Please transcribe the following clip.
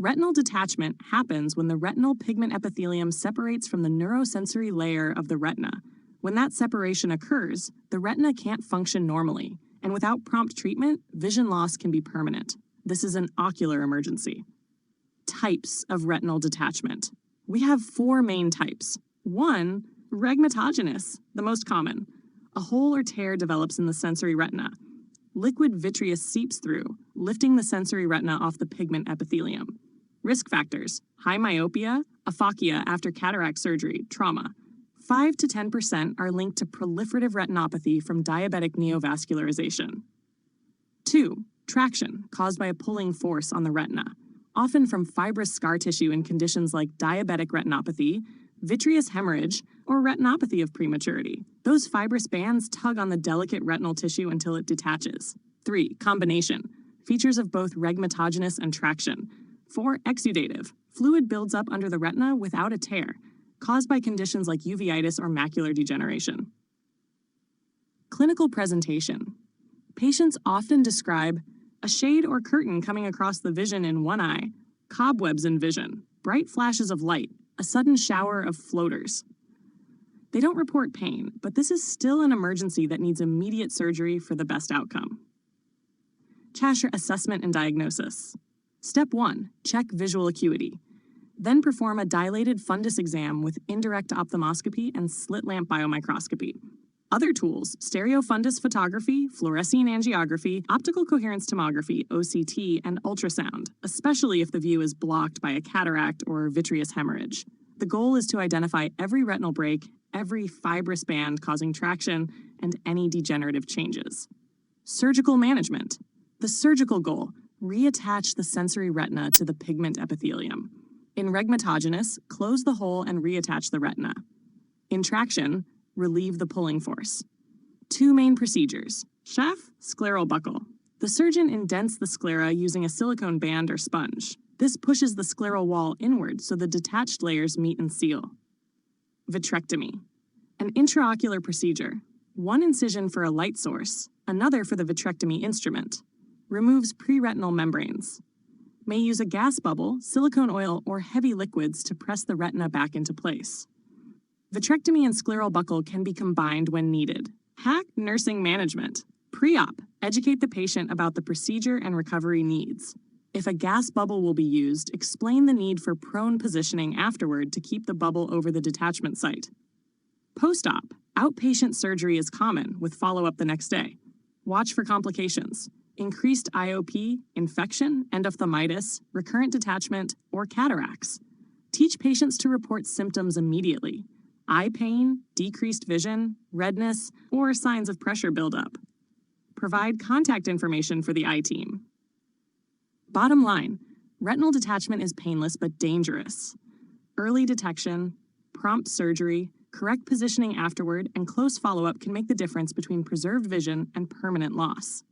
Retinal detachment happens when the retinal pigment epithelium separates from the neurosensory layer of the retina. When that separation occurs, the retina can't function normally, and without prompt treatment, vision loss can be permanent. This is an ocular emergency. Types of retinal detachment. We have 4 main types. 1, rhegmatogenous, the most common. A hole or tear develops in the sensory retina. Liquid vitreous seeps through, lifting the sensory retina off the pigment epithelium. Risk factors: high myopia, aphakia after cataract surgery, trauma. 5 to 10% are linked to proliferative retinopathy from diabetic neovascularization. 2, traction, caused by a pulling force on the retina, often from fibrous scar tissue in conditions like diabetic retinopathy, vitreous hemorrhage, or retinopathy of prematurity. Those fibrous bands tug on the delicate retinal tissue until it detaches. 3, combination, features of both rhegmatogenous and traction. 4, exudative, fluid builds up under the retina without a tear, caused by conditions like uveitis or macular degeneration. Clinical presentation. Patients often describe a shade or curtain coming across the vision in one eye, cobwebs in vision, bright flashes of light, a sudden shower of floaters. They don't report pain, but this is still an emergency that needs immediate surgery for the best outcome. Chashire assessment and diagnosis. Step 1, check visual acuity. Then perform a dilated fundus exam with indirect ophthalmoscopy and slit lamp biomicroscopy. Other tools: stereofundus photography, fluorescein angiography, optical coherence tomography, OCT, and ultrasound, especially if the view is blocked by a cataract or vitreous hemorrhage. The goal is to identify every retinal break, every fibrous band causing traction, and any degenerative changes. Surgical management. The surgical goal: reattach the sensory retina to the pigment epithelium. In rhegmatogenous, close the hole and reattach the retina. In traction, relieve the pulling force. 2 main procedures: Schaff, scleral buckle. The surgeon indents the sclera using a silicone band or sponge. This pushes the scleral wall inward so the detached layers meet and seal. Vitrectomy. An intraocular procedure. 1 incision for a light source, another for the vitrectomy instrument. Removes preretinal membranes. May use a gas bubble, silicone oil, or heavy liquids to press the retina back into place. Vitrectomy and scleral buckle can be combined when needed. Hack nursing management. Pre-op, educate the patient about the procedure and recovery needs. If a gas bubble will be used, explain the need for prone positioning afterward to keep the bubble over the detachment site. Post-op, outpatient surgery is common, with follow-up the next day. Watch for complications: increased IOP, infection, endophthalmitis, recurrent detachment, or cataracts. Teach patients to report symptoms immediately: eye pain, decreased vision, redness, or signs of pressure buildup. Provide contact information for the eye team. Bottom line, retinal detachment is painless but dangerous. Early detection, prompt surgery, correct positioning afterward, and close follow-up can make the difference between preserved vision and permanent loss.